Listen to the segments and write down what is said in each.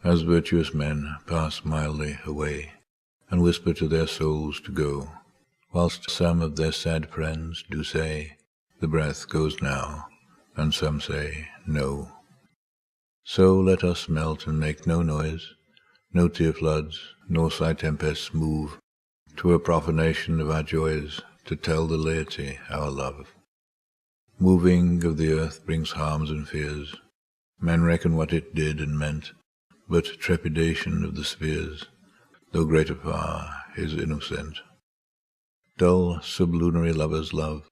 as virtuous men pass mildly away, and whisper to their souls to go, whilst some of their sad friends do say, the breath goes now, and some say, no. So let us melt and make no noise, no tear floods, nor sigh tempests move, to a profanation of our joys, to tell the laity our love. Moving of the earth brings harms and fears, men reckon what it did and meant, but trepidation of the spheres, though greater far, is innocent. Dull sublunary lovers love,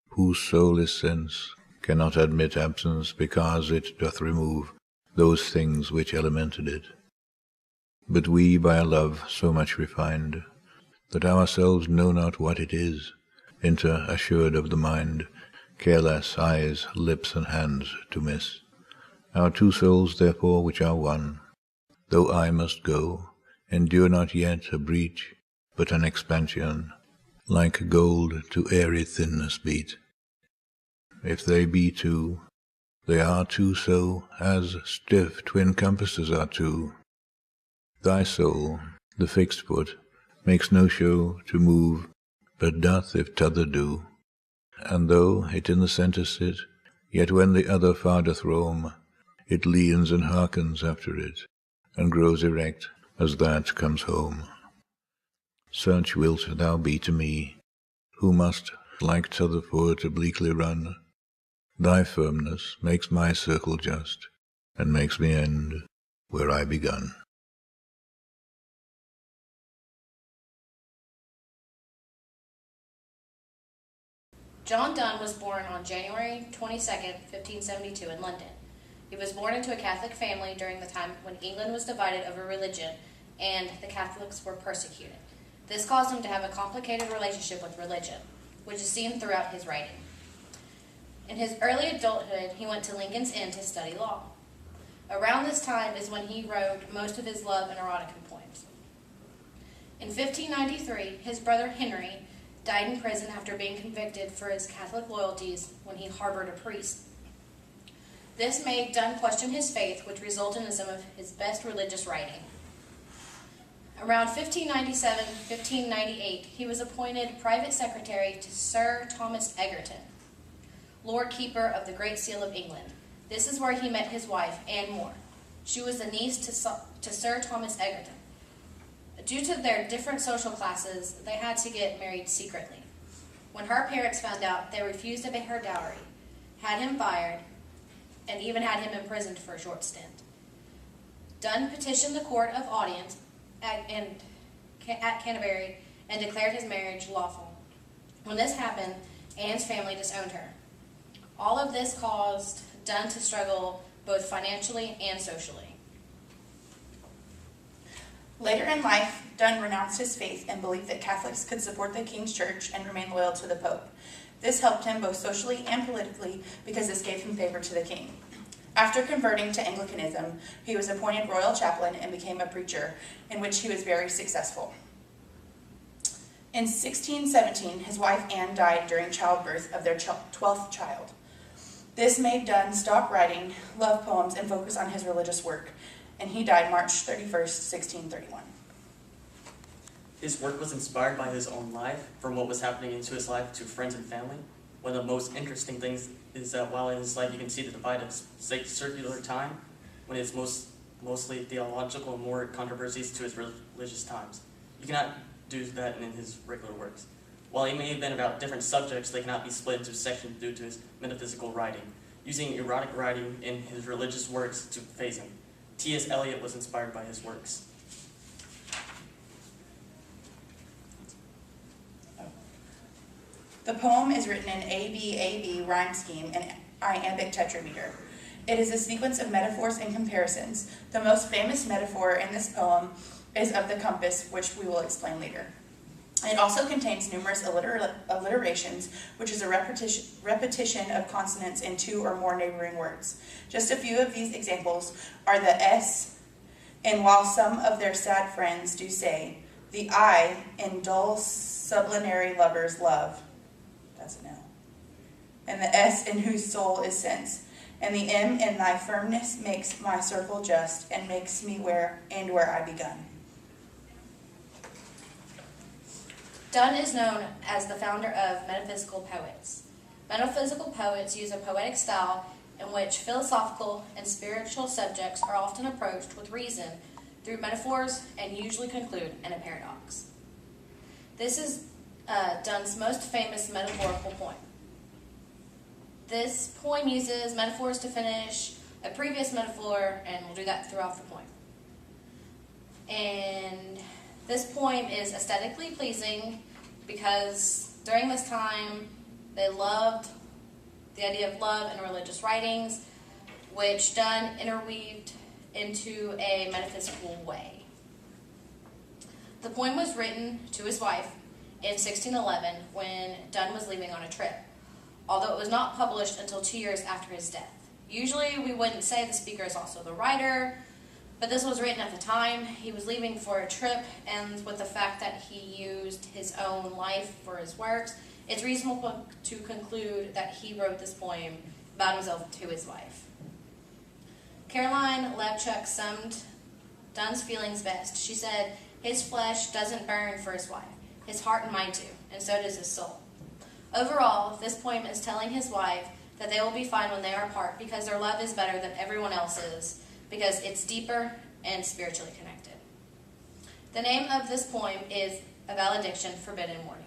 whose soul is sense, cannot admit absence, because it doth remove those things which elemented it. But we by a love so much refined, that ourselves know not what it is, enter assured of the mind, careless eyes, lips, and hands to miss. Our two souls therefore which are one, though I must go, endure not yet a breach, but an expansion, like gold to airy thinness beat. If they be two, they are two so, as stiff twin compasses are two. Thy soul, the fixed foot, makes no show to move, but doth if t'other do. And though it in the centre sit, yet when the other far doth roam, it leans and hearkens after it, and grows erect as that comes home. Such wilt thou be to me, who must like t'other foot obliquely run. Thy firmness makes my circle just, and makes me end where I begun. John Donne was born on January 22nd, 1572 in London. He was born into a Catholic family during the time when England was divided over religion and the Catholics were persecuted. This caused him to have a complicated relationship with religion, which is seen throughout his writing. In his early adulthood, he went to Lincoln's Inn to study law. Around this time is when he wrote most of his love and erotica poems. In 1593, his brother Henry died in prison after being convicted for his Catholic loyalties when he harbored a priest. This made Donne question his faith, which resulted in some of his best religious writing. Around 1597-1598, he was appointed private secretary to Sir Thomas Egerton, Lord Keeper of the Great Seal of England. This is where he met his wife, Anne More. She was a niece to Sir Thomas Egerton. Due to their different social classes, they had to get married secretly. When her parents found out, they refused to pay her dowry, had him fired, and even had him imprisoned for a short stint. Donne petitioned the Court of Audience at Canterbury and declared his marriage lawful. When this happened, Anne's family disowned her. All of this caused Donne to struggle both financially and socially. Later in life, Donne renounced his faith and believed that Catholics could support the King's Church and remain loyal to the Pope. This helped him both socially and politically because this gave him favor to the king. After converting to Anglicanism, he was appointed royal chaplain and became a preacher, in which he was very successful. In 1617, his wife Anne died during childbirth of their 12th child. This made Donne stop writing love poems and focus on his religious work, and he died March 31st, 1631. His work was inspired by his own life, from what was happening into his life to friends and family. One of the most interesting things is that while in his life you can see the divide of circular time, when it's mostly theological and more controversies to his religious times. You cannot do that in his regular works. While he may have been about different subjects, they cannot be split into sections due to his metaphysical writing, using erotic writing in his religious works to phase him. T.S. Eliot was inspired by his works. The poem is written in ABAB rhyme scheme and iambic tetrameter. It is a sequence of metaphors and comparisons. The most famous metaphor in this poem is of the compass, which we will explain later. It also contains numerous alliterations, which is a repetition of consonants in two or more neighboring words. Just a few of these examples are the S in while some of their sad friends do say, the I in dull sublunary lovers love, that's an L, and the S in whose soul is sense, and the M in thy firmness makes my circle just, and makes me where I begun. Donne is known as the founder of metaphysical poets. Metaphysical poets use a poetic style in which philosophical and spiritual subjects are often approached with reason through metaphors and usually conclude in a paradox. This is Donne's most famous metaphorical poem. This poem uses metaphors to finish a previous metaphor, and we'll do that throughout the poem. And this poem is aesthetically pleasing because during this time they loved the idea of love in religious writings, which Donne interweaved into a metaphysical way. The poem was written to his wife in 1611 when Donne was leaving on a trip, although it was not published until 2 years after his death. Usually we wouldn't say the speaker is also the writer, but this was written at the time. He was leaving for a trip, and with the fact that he used his own life for his works, it's reasonable to conclude that he wrote this poem about himself to his wife. Caroline Levchuk summed Donne's feelings best. She said, "His flesh doesn't burn for his wife. His heart and mind do, and so does his soul." Overall, this poem is telling his wife that they will be fine when they are apart because their love is better than everyone else's, because it's deeper and spiritually connected. The name of this poem is a valediction, forbidden mourning.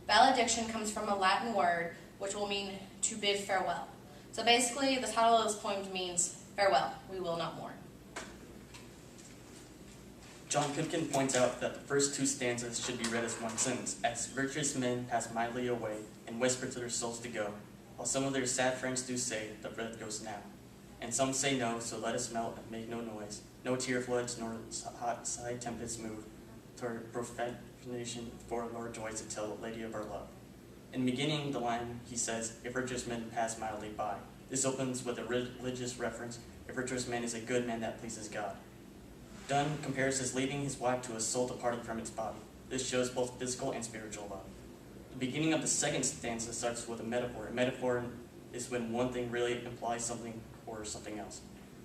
Valediction comes from a Latin word which will mean to bid farewell. So basically, the title of this poem means farewell, we will not mourn. John Pipkin points out that the first two stanzas should be read as one sentence, as virtuous men pass mildly away and whisper to their souls to go, while some of their sad friends do say, the breath goes now. And some say no, so let us melt and make no noise. No tear floods nor hot side tempests move toward profanation for Lord joys to tell the lady of our love. In beginning the line, he says, "A virtuous man pass mildly by." This opens with a religious reference. A virtuous man is a good man that pleases God. Donne compares his leaving his wife to a soul departed from its body. This shows both physical and spiritual love. The beginning of the second stanza starts with a metaphor. A metaphor is when one thing really implies something or something else.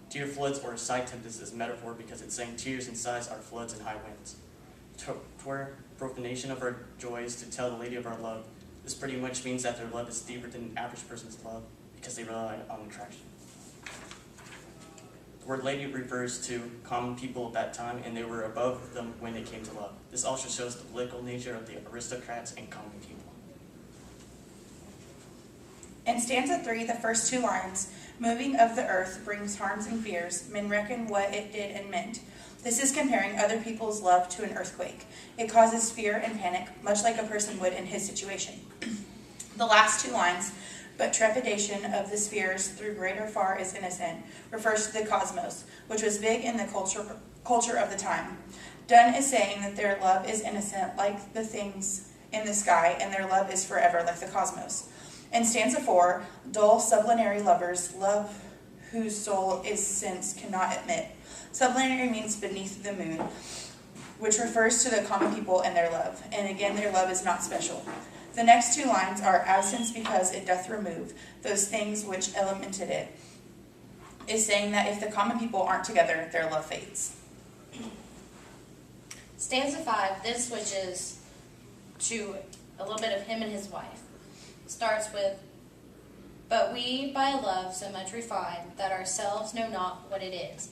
Tear floods or a side tempest is a metaphor because it's saying tears and sighs are floods and high winds. Toward profanation of our joys to tell the lady of our love, this pretty much means that their love is deeper than the average person's love because they rely on attraction. The word lady refers to common people at that time, and they were above them when it came to love. This also shows the political nature of the aristocrats and common people. In stanza 3, the first two lines, "Moving of the earth brings harms and fears, men reckon what it did and meant." This is comparing other people's love to an earthquake. It causes fear and panic, much like a person would in his situation. The last two lines, "But trepidation of the spheres through greater far is innocent," refers to the cosmos, which was big in the culture of the time. Donne is saying that their love is innocent like the things in the sky, and their love is forever like the cosmos. In stanza 4, "Dull sublunary lovers, love whose soul is sense cannot admit." Sublunary means beneath the moon, which refers to the common people and their love. And again, their love is not special. The next two lines are, "Absence because it doth remove those things which elemented it," is saying that if the common people aren't together, their love fades. Stanza 5 then switches to a little bit of him and his wife. It starts with, "But we by love so much refine that ourselves know not what it is."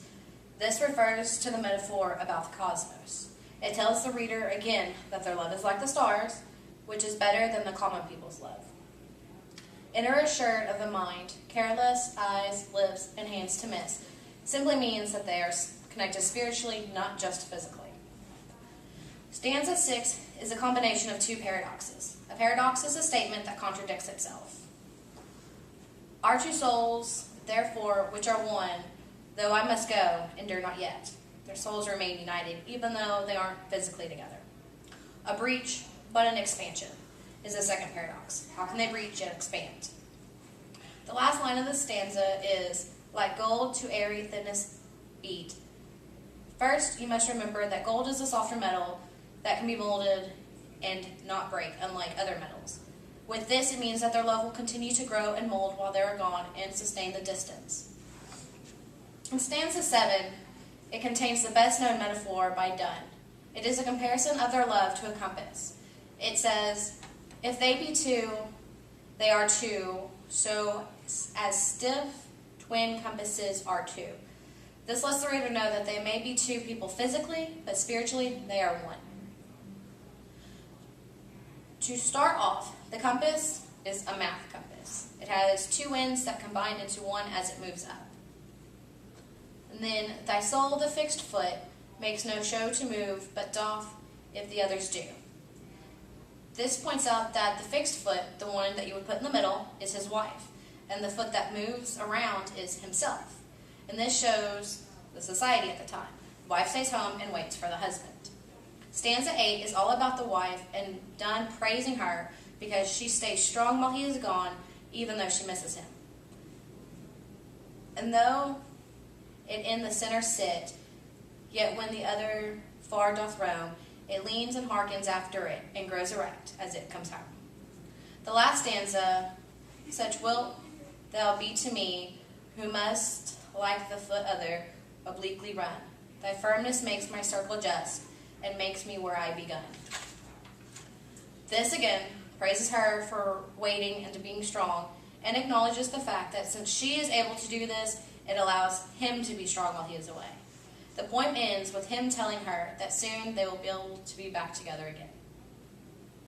This refers to the metaphor about the cosmos. It tells the reader again that their love is like the stars, which is better than the common people's love. Inner assured of the mind, careless eyes, lips, and hands to miss, simply means that they are connected spiritually, not just physically. Stanza 6 is a combination of two paradoxes. A paradox is a statement that contradicts itself. "Our two souls, therefore, which are one, though I must go, endure not yet." Their souls remain united, even though they aren't physically together. A breach, but an expansion, is the second paradox. How can they breach and expand? The last line of the stanza is, "Like gold to airy thinness beat." First, you must remember that gold is a softer metal that can be molded and not break, unlike other metals. With this, it means that their love will continue to grow and mold while they are gone and sustain the distance. In stanza 7, it contains the best-known metaphor by Donne. It is a comparison of their love to a compass. It says, "If they be two, they are two, so as stiff twin compasses are two." This lets the reader know that they may be two people physically, but spiritually they are one. To start off, the compass is a math compass. It has two ends that combine into one as it moves up. And then, "Thy soul, the fixed foot, makes no show to move, but doth if the others do." This points out that the fixed foot, the one that you would put in the middle, is his wife, and the foot that moves around is himself. And this shows the society at the time. The wife stays home and waits for the husband. Stanza 8 is all about the wife and Donne praising her because she stays strong while he is gone, even though she misses him. "And though it in the center sit, yet when the other far doth roam, it leans and hearkens after it, and grows erect as it comes home." The last stanza, "Such wilt thou be to me, who must, like the foot other, obliquely run. Thy firmness makes my circle just, and makes me where I begun." This again praises her for waiting and to being strong, and acknowledges the fact that since she is able to do this, it allows him to be strong while he is away. The poem ends with him telling her that soon they will be able to be back together again.